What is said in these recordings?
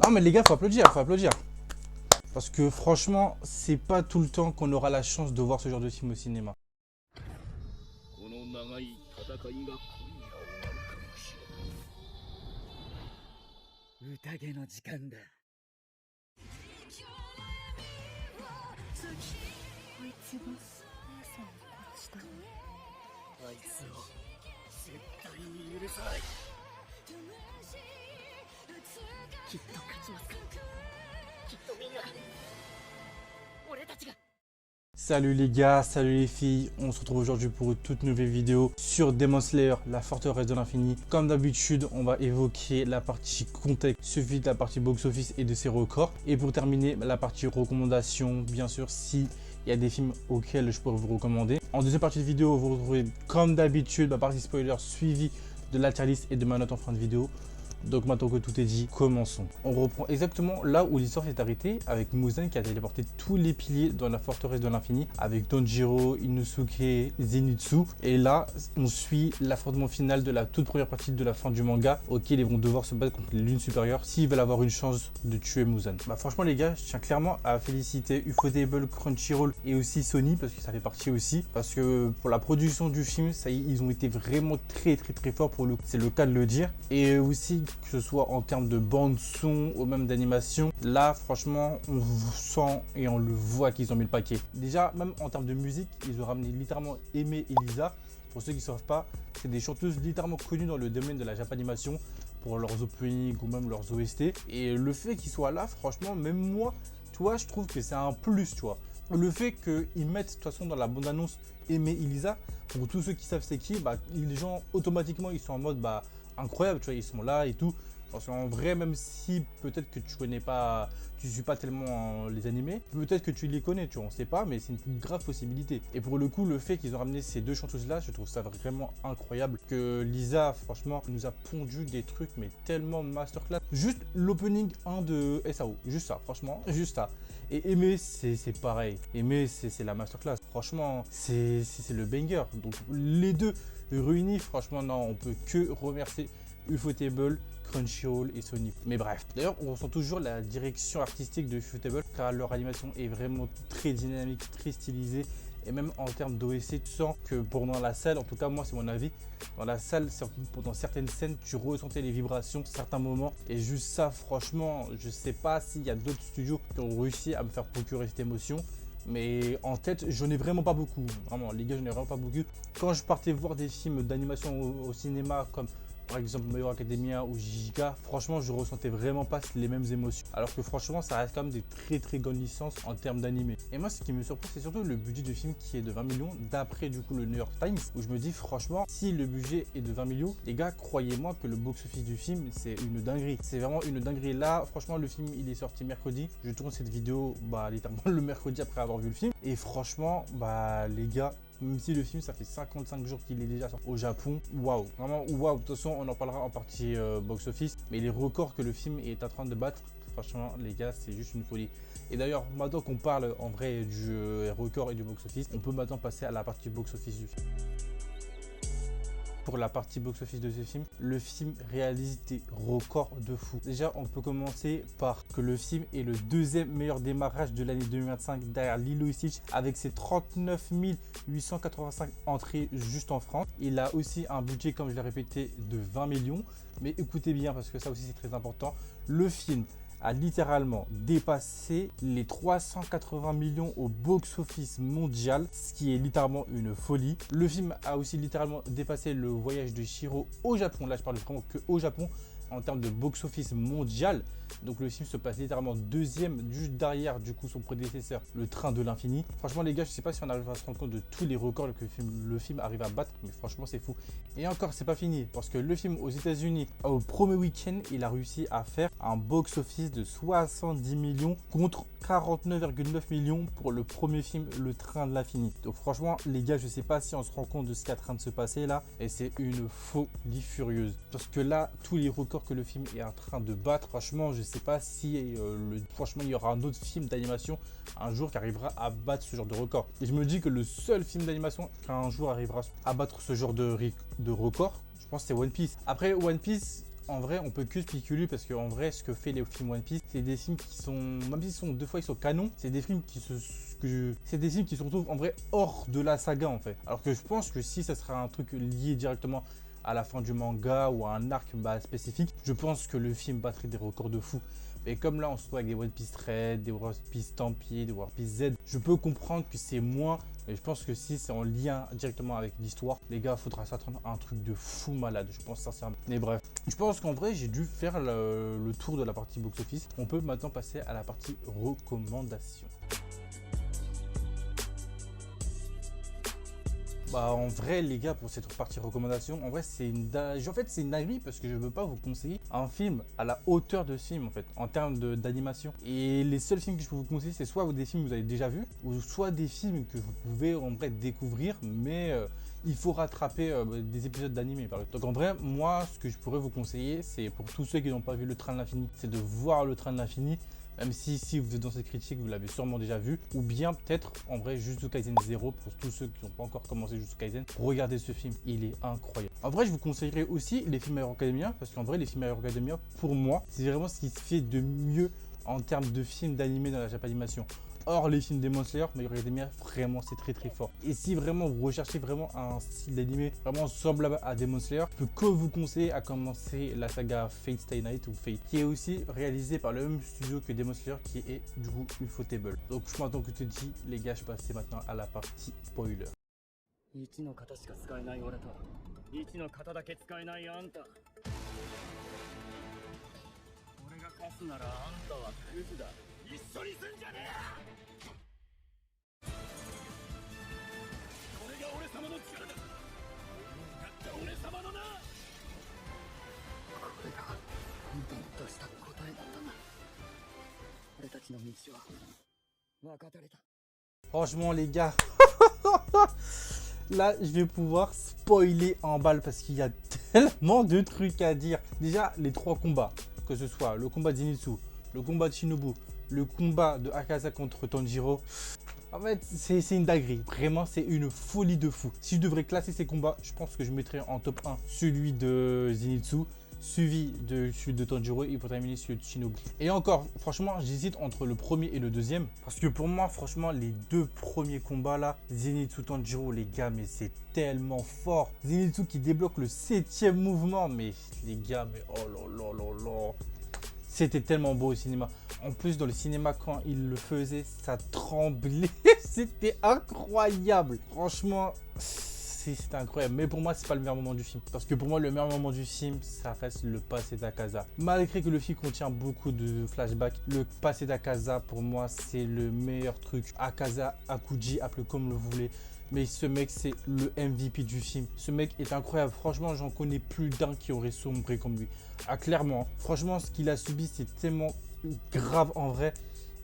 Non mais les gars, faut applaudir, faut applaudir. Parce que franchement, c'est pas tout le temps qu'on aura la chance de voir ce genre de film au cinéma. この長い戦いが今夜終わるかもしれない宴の時間だこいつが姉さんを殺したの。あいつを絶対に許さないきっと勝ちますからきっとみんな俺たちが Salut les gars, salut les filles, on se retrouve aujourd'hui pour une toute nouvelle vidéo sur Demon Slayer, la forteresse de l'infini. Comme d'habitude, on va évoquer la partie contexte, suivi de la partie box-office et de ses records. Et pour terminer, la partie recommandation, bien sûr, si il y a des films auxquels je pourrais vous recommander. En deuxième partie de vidéo, vous retrouvez comme d'habitude ma partie spoiler suivie de la tier list et de ma note en fin de vidéo. Donc maintenant que tout est dit, commençons. On reprend exactement là où l'histoire s'est arrêtée avec Muzan qui a téléporté tous les piliers dans la forteresse de l'infini avec Tanjiro, Inosuke, Zenitsu. Et là, on suit l'affrontement final de la toute première partie de la fin du manga auquel ils vont devoir se battre contre les lunes supérieures s'ils veulent avoir une chance de tuer Muzan. Bah franchement les gars, je tiens clairement à féliciter Ufotable, Crunchyroll et aussi Sony parce que ça fait partie aussi. Parce que pour la production du film, ça y est, ils ont été vraiment très forts pour le coup. C'est le cas de le dire. Et aussi que ce soit en termes de bande son ou même d'animation, là franchement on sent et on le voit qu'ils ont mis le paquet. Déjà même en termes de musique, ils ont ramené littéralement Aimé et Lisa. Pour ceux qui ne savent pas, c'est des chanteuses littéralement connues dans le domaine de la japanimation pour leurs openings ou même leurs OST. Et le fait qu'ils soient là, franchement, même moi, tu vois, je trouve que c'est un plus, tu vois. Le fait qu'ils mettent de toute façon dans la bande-annonce Aimé et Lisa, pour tous ceux qui savent c'est qui, bah, les gens automatiquement ils sont en mode bah incroyable, tu vois, ils sont là et tout. Parce qu'en vrai, même si peut-être que tu connais pas, tu suis pas tellement les animés, peut-être que tu les connais, tu vois, on sait pas, mais c'est une grave possibilité. Et pour le coup, le fait qu'ils ont ramené ces deux chanteuses-là, je trouve ça vraiment incroyable. Que Lisa, franchement, nous a pondu des trucs, mais tellement masterclass. Juste l'opening 1 de SAO, juste ça, franchement, juste ça. Et Aimé, c'est pareil. Aimé, c'est la masterclass. Franchement, c'est le banger. Donc les deux réunis, franchement, non, on peut que remercier Ufotable, Crunchyroll et Sony. Mais bref. D'ailleurs, on ressent toujours la direction artistique de Ufotable car leur animation est vraiment très dynamique, très stylisée. Et même en termes d'OSC, tu sens que pendant la salle, en tout cas moi c'est mon avis, dans la salle, pendant certaines scènes, tu ressentais les vibrations, certains moments. Et juste ça, franchement, je sais pas s'il y a d'autres studios qui ont réussi à me faire procurer cette émotion. Mais en tête, j'en ai vraiment pas beaucoup. Vraiment, les gars, j'en ai vraiment pas beaucoup. Quand je partais voir des films d'animation au cinéma comme par exemple My Hero Academia ou Giga, franchement je ressentais vraiment pas les mêmes émotions. Alors que franchement ça reste quand même des très grandes licences en termes d'animé. Et moi ce qui me surprend c'est surtout le budget du film qui est de 20 millions d'après du coup le New York Times, où je me dis franchement si le budget est de 20 millions, les gars croyez-moi que le box-office du film c'est une dinguerie. C'est vraiment une dinguerie. Là franchement le film il est sorti mercredi. Je tourne cette vidéo bah littéralement le mercredi après avoir vu le film. Et franchement bah les gars, même si le film ça fait 55 jours qu'il est déjà sorti au Japon, waouh, vraiment waouh. De toute façon on en parlera en partie box office, mais les records que le film est en train de battre, franchement les gars c'est juste une folie. Et d'ailleurs maintenant qu'on parle en vrai du record et du box office, on peut maintenant passer à la partie box office du film. Pour la partie box-office de ce film, le film réalise des records de fou. Déjà, on peut commencer par que le film est le deuxième meilleur démarrage de l'année 2025 derrière Lilo & Stitch avec ses 39 885 entrées juste en France. Il a aussi un budget, comme je l'ai répété, de 20 millions. Mais écoutez bien, parce que ça aussi c'est très important, le film a littéralement dépassé les 380 millions au box-office mondial, ce qui est littéralement une folie. Le film a aussi littéralement dépassé le voyage de Shiro au Japon. Là, je parle vraiment que au Japon en termes de box-office mondial. Donc le film se passe littéralement deuxième, juste derrière du coup son prédécesseur, Le Train de l'Infini. Franchement les gars, je sais pas si on arrive à se rendre compte de tous les records que le film arrive à battre, mais franchement c'est fou. Et encore, c'est pas fini, parce que le film aux États-Unis, au premier week-end, il a réussi à faire un box-office de 70 millions contre 49,9 millions pour le premier film, Le Train de l'Infini. Donc franchement les gars, je sais pas si on se rend compte de ce qui est en train de se passer là, et c'est une folie furieuse. Parce que là, tous les records que le film est en train de battre, franchement, je sais pas si franchement il y aura un autre film d'animation un jour qui arrivera à battre ce genre de record. Et je me dis que le seul film d'animation qui un jour arrivera à battre ce genre de record, je pense que c'est One Piece. Après One Piece, en vrai, on peut que spéculer parce qu'en vrai, ce que fait les films One Piece, c'est des films qui sont, même s'ils sont deux fois ils sont canons, c'est des films qui c'est des films qui se retrouvent en vrai hors de la saga en fait. Alors que je pense que si ça sera un truc lié directement à la fin du manga ou à un arc spécifique, je pense que le film battrait des records de fou. Et comme là on se retrouve avec des One Piece Red, des One Piece Stampede, des One Piece Z, je peux comprendre que c'est moins, mais je pense que si c'est en lien directement avec l'histoire, les gars, faudra s'attendre à un truc de fou malade, je pense sincèrement. Mais bref, je pense qu'en vrai j'ai dû faire le tour de la partie box-office. On peut maintenant passer à la partie recommandation. Bah, en vrai les gars, pour cette partie recommandation, en vrai c'est une dinguerie parce que je veux pas vous conseiller un film à la hauteur de ce film en fait, en termes d'animation. Et les seuls films que je peux vous conseiller, c'est soit des films que vous avez déjà vus, ou soit des films que vous pouvez en vrai découvrir, mais il faut rattraper des épisodes d'animé par exemple. Donc en vrai, moi ce que je pourrais vous conseiller, c'est pour tous ceux qui n'ont pas vu Le Train de l'Infini, c'est de voir Le Train de l'Infini. Même si vous êtes dans cette critique, vous l'avez sûrement déjà vu. Ou bien peut-être en vrai Jujutsu Kaisen 0 pour tous ceux qui n'ont pas encore commencé Jujutsu Kaisen. Regardez ce film, il est incroyable. En vrai, je vous conseillerais aussi les films My Hero Academia. Parce qu'en vrai, les films My Hero Academia, pour moi, c'est vraiment ce qui se fait de mieux en termes de films d'animé dans la Japanimation. Or, les films Demon Slayer, My Hero Academia, vraiment c'est très fort. Et si vraiment vous recherchez vraiment un style d'animé vraiment semblable à Demon Slayer, je peux que vous conseiller à commencer la saga Fate Stay Night ou Fate, qui est aussi réalisée par le même studio que Demon Slayer, qui est du coup Ufotable. Donc je m'attends que tu te dis, les gars, je passe maintenant à la partie spoiler. 1の型しか使えない俺と1の型だけ使えないあんた俺が勝つならあんたはクズだ一緒にすんじゃねえこれが俺様の力だ向かった俺様のなこれがあんたの出した答えだったんだ俺たちの道は分かれた Franchement les gars, là je vais pouvoir spoiler en balle parce qu'il y a tellement de trucs à dire. Déjà les trois combats, que ce soit le combat de Zenitsu, le combat de Shinobu, le combat de Akaza contre Tanjiro. En fait, c'est une dinguerie. Vraiment, c'est une folie de fou. Si je devrais classer ces combats, je pense que je mettrais en top 1 celui de Zenitsu, suivi de celui de Tanjiro et pour terminer celui de Shinobu. Et encore, franchement, j'hésite entre le premier et le deuxième. Parce que pour moi, franchement, les deux premiers combats là, Zenitsu Tanjiro, les gars, mais c'est tellement fort. Zenitsu qui débloque le 7e mouvement, mais les gars, mais oh là là là là. C'était tellement beau au cinéma. En plus, dans le cinéma, quand il le faisait, ça tremblait. C'était incroyable. Franchement, c'était incroyable. Mais pour moi, c'est pas le meilleur moment du film. Parce que pour moi, le meilleur moment du film, ça reste le passé d'Akaza. Malgré que le film contient beaucoup de flashbacks, le passé d'Akaza, pour moi, c'est le meilleur truc. Akaza, Akuji, appelez comme le voulez. Mais ce mec, c'est le MVP du film. Ce mec est incroyable. Franchement, j'en connais plus d'un qui aurait sombré comme lui. Ah, clairement. Franchement, ce qu'il a subi, c'est tellement grave en vrai.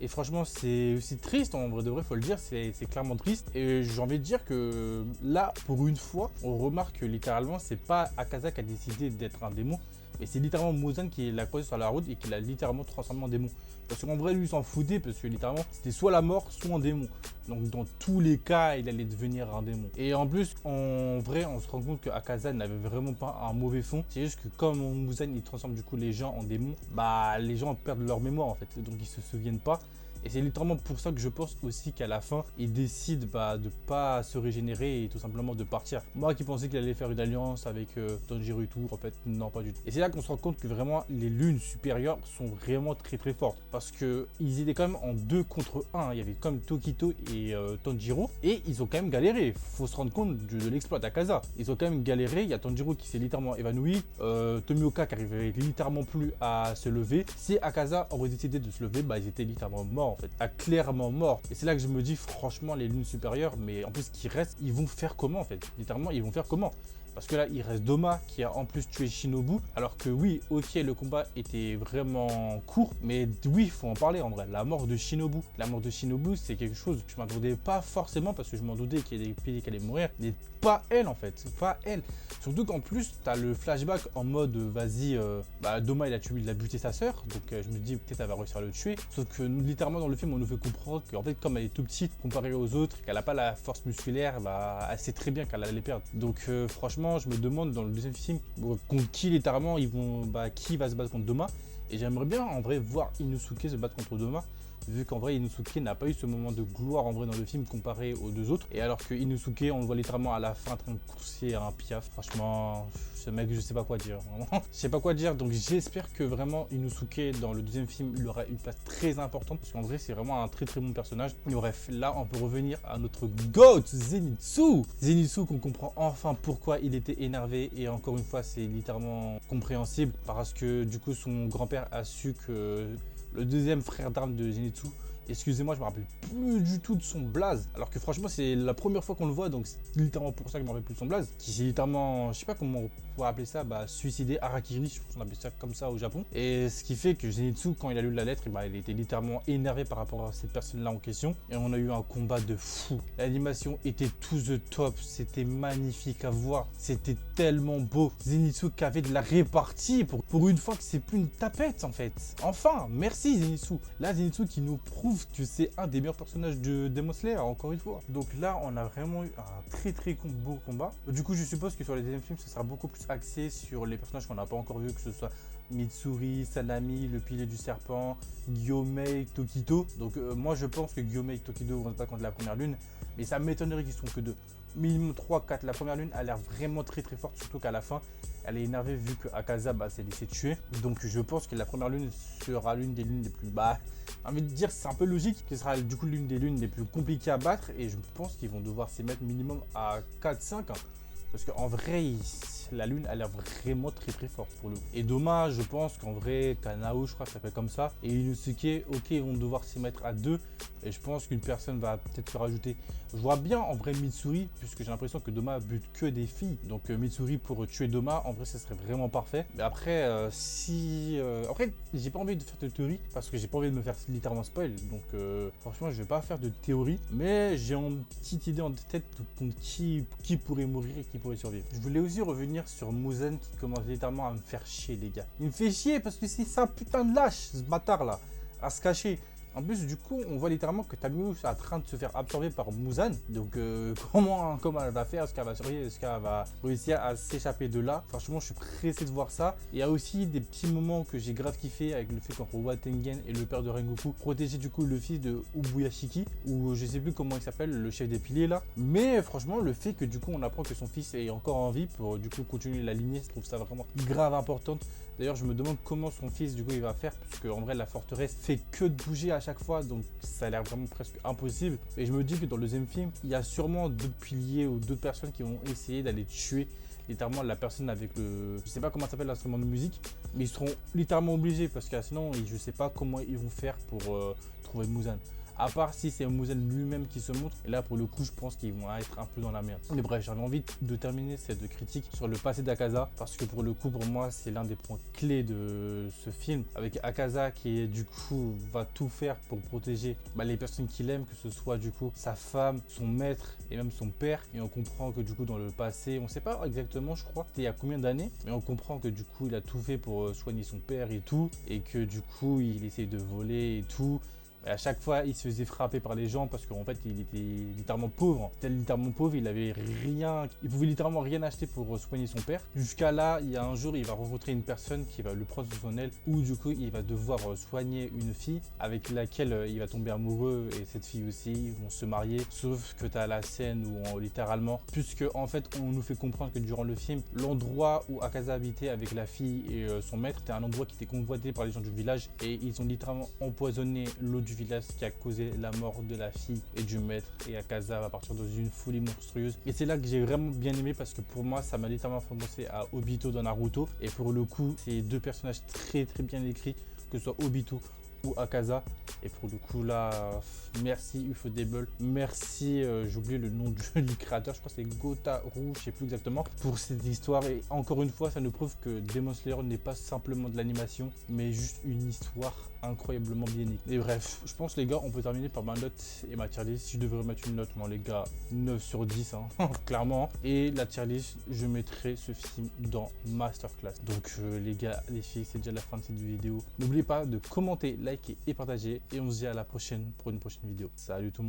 Et franchement, c'est triste en vrai de vrai, faut le dire. C'est clairement triste. Et j'ai envie de dire que là, pour une fois, on remarque que littéralement, c'est pas Akaza qui a décidé d'être un démon. Mais c'est littéralement Muzan qui l'a croisé sur la route et qui l'a littéralement transformé en démon. Parce qu'en vrai, lui, il s'en foutait parce que littéralement, c'était soit la mort, soit un démon. Donc, dans tous les cas, il allait devenir un démon. Et en plus, en vrai, on se rend compte que Akaza n'avait vraiment pas un mauvais fond. C'est juste que comme Muzan, il transforme du coup les gens en démons, bah, les gens perdent leur mémoire en fait. Donc, ils se souviennent pas. Et c'est littéralement pour ça que je pense aussi qu'à la fin, il décide de pas se régénérer et tout simplement de partir. Moi qui pensais qu'il allait faire une alliance avec Tanjiro et tout, en fait, non, pas du tout. Et c'est là qu'on se rend compte que vraiment, les lunes supérieures sont vraiment très fortes. Parce qu'ils étaient quand même en 2 contre 1. Il y avait comme Tokito et Tanjiro. Et ils ont quand même galéré. Faut se rendre compte de l'exploit d'Akaza. Ils ont quand même galéré. Il y a Tanjiro qui s'est littéralement évanoui. Tomioka qui arrivait littéralement plus à se lever. Si Akaza aurait décidé de se lever, bah ils étaient littéralement morts. En fait, clairement mort. Et c'est là que je me dis franchement les lunes supérieures, mais en plus qui restent, ils vont faire comment en fait? Littéralement, ils vont faire comment? Parce que là, il reste Doma qui a en plus tué Shinobu. Alors que oui, ok, le combat était vraiment court. Mais oui, il faut en parler en vrai. La mort de Shinobu. La mort de Shinobu, c'est quelque chose que je m'attendais pas forcément parce que je m'en doutais qu'il y a des pays qui allaient mourir. Mais pas elle en fait. Pas elle. Surtout qu'en plus, tu as le flashback en mode vas-y, Doma il a buté sa sœur. Donc je me dis peut-être elle va réussir à le tuer. Sauf que littéralement dans le film, on nous fait comprendre qu'en fait, comme elle est tout petite comparée aux autres, qu'elle n'a pas la force musculaire, bah, elle sait très bien qu'elle allait perdre. Donc franchement, franchement, je me demande dans le deuxième film contre qui littéralement ils vont, qui va se battre contre Doma. Et j'aimerais bien en vrai voir Inosuke se battre contre Doma, vu qu'en vrai Inosuke n'a pas eu ce moment de gloire en vrai dans le film comparé aux deux autres. Et alors que Inosuke, on le voit littéralement à la fin en train de courser un piaf. Franchement, ce mec, je sais pas quoi dire. Vraiment, je sais pas quoi dire. Donc j'espère que vraiment Inosuke dans le deuxième film, il aura une place très importante, parce qu'en vrai c'est vraiment un très très bon personnage. Mais bref, là on peut revenir à notre GOAT Zenitsu. Zenitsu, qu'on comprend enfin pourquoi il était énervé, et encore une fois c'est littéralement compréhensible parce que du coup son grand-père a su que le deuxième frère d'armes de Zenitsu, excusez-moi, je me rappelle plus du tout de son blaze. Alors que franchement, c'est la première fois qu'on le voit, donc c'est littéralement pour ça que je me rappelle plus de son blaze. Qui s'est littéralement, je sais pas comment on pourrait appeler ça, suicidé, harakiri, je pense qu'on appelle ça comme ça au Japon. Et ce qui fait que Zenitsu, quand il a lu la lettre, il était littéralement énervé par rapport à cette personne-là en question. Et on a eu un combat de fou. L'animation était tout the top, c'était magnifique à voir, c'était tellement beau. Zenitsu qui avait de la répartie pour une fois que c'est plus une tapette en fait. Enfin, merci Zenitsu. Là, Zenitsu qui nous prouve que c'est un des meilleurs personnages de Demon Slayer, encore une fois. Donc là, on a vraiment eu un très très beau combat. Du coup, je suppose que sur les deuxièmes films, ce sera beaucoup plus axé sur les personnages qu'on n'a pas encore vus, que ce soit Mitsuri, Sanami, le pilier du serpent, Gyomei, Tokito. Donc moi, je pense que Gyomei et Tokito vont se battre contre la première lune, mais ça m'étonnerait qu'ils soient que deux. Minimum 3, 4. La première lune a l'air vraiment très très forte, surtout qu'à la fin, elle est énervée vu que Akaza s'est laissé tuer. Donc je pense que la première lune sera l'une des lunes les plus... j'ai envie de dire, c'est un peu logique, que ce sera du coup l'une des lunes les plus compliquées à battre. Et je pense qu'ils vont devoir s'y mettre minimum à 4-5. Parce qu'en vrai, la lune a l'air vraiment très très forte pour le coup. Et Doma, je pense qu'en vrai, Kanao, je crois que ça s'appelle comme ça. Et Inosuke, ok, ils vont devoir s'y mettre à 2. Et je pense qu'une personne va peut-être se rajouter. Je vois bien en vrai Mitsuri, puisque j'ai l'impression que Doma bute que des filles. Donc Mitsuri pour tuer Doma, en vrai, ça serait vraiment parfait. Mais après, après, j'ai pas envie de faire de théorie, parce que j'ai pas envie de me faire littéralement spoil. Donc franchement, je vais pas faire de théorie. Mais j'ai une petite idée en tête de qui pourrait mourir et qui pourrait survivre. Je voulais aussi revenir sur Muzan qui commence littéralement à me faire chier, les gars. Il me fait chier parce que c'est ça, putain de lâche, ce bâtard là, à se cacher. En plus, du coup, on voit littéralement que Tamiyo est en train de se faire absorber par Muzan. Donc, comment elle va faire? Est-ce qu'elle va survivre? Est-ce qu'elle va réussir à s'échapper de là? Franchement, je suis pressé de voir ça. Il y a aussi des petits moments que j'ai grave kiffé avec le fait qu'on revoit Tengen et le père de Rengoku protéger du coup le fils de Ubuyashiki, ou je sais plus comment il s'appelle, le chef des piliers là. Mais franchement, le fait que du coup on apprend que son fils est encore en vie pour du coup continuer la lignée, je trouve ça vraiment grave importante. D'ailleurs, je me demande comment son fils du coup il va faire, parce qu'en vrai la forteresse fait que de bouger à chaque fois, donc ça a l'air vraiment presque impossible. Et je me dis que dans le deuxième film, il y a sûrement d'autres piliers ou d'autres personnes qui vont essayer d'aller tuer littéralement la personne avec le... Je sais pas comment s'appelle l'instrument de musique, mais ils seront littéralement obligés, parce que sinon je sais pas comment ils vont faire pour trouver Muzan. À part si c'est Muzan lui-même qui se montre. Et là, pour le coup, je pense qu'ils vont être un peu dans la merde. Mais bref, j'avais envie de terminer cette critique sur le passé d'Akaza. Parce que pour le coup, pour moi, c'est l'un des points clés de ce film. Avec Akaza qui, du coup, va tout faire pour protéger les personnes qu'il aime. Que ce soit, du coup, sa femme, son maître et même son père. Et on comprend que, du coup, dans le passé, on ne sait pas exactement, je crois, c'était il y a combien d'années. Mais on comprend que, du coup, il a tout fait pour soigner son père et tout. Et que, du coup, il essaie de voler et tout. Et à chaque fois, il se faisait frapper par les gens parce qu'en fait, il était littéralement pauvre. Littéralement pauvre, il avait rien, il pouvait littéralement rien acheter pour soigner son père. Jusqu'à là, il y a un jour, il va rencontrer une personne qui va le prendre sous son aile, où du coup, il va devoir soigner une fille avec laquelle il va tomber amoureux, et cette fille aussi, ils vont se marier. Sauf que tu as la scène où littéralement, puisque en fait, on nous fait comprendre que durant le film, l'endroit où Akaza habitait avec la fille et son maître, c'était un endroit qui était convoité par les gens du village, et ils ont littéralement empoisonné l'eau du village, qui a causé la mort de la fille et du maître, et Akaza va partir dans une folie monstrueuse. Et c'est là que j'ai vraiment bien aimé, parce que pour moi ça m'a littéralement fait penser à Obito dans Naruto, et pour le coup c'est deux personnages très bien écrits, que ce soit Obito ou Akaza. Et pour le coup là, merci Ufotable, merci, j'ai oublié le nom du créateur, je crois que c'est Gotaru, je sais plus exactement, pour cette histoire. Et encore une fois, ça nous prouve que Demon Slayer n'est pas simplement de l'animation, mais juste une histoire incroyablement bien écrite. Et bref, je pense les gars, on peut terminer par ma note et ma tier list. Si je devrais mettre une note, moi les gars, 9 sur 10 clairement. Et la tier list, je mettrai ce film dans Masterclass. Donc les gars, les filles, c'est déjà la fin de cette vidéo. N'oubliez pas de commenter, liker et partager, et on se dit à la prochaine pour une prochaine vidéo. Salut tout le monde.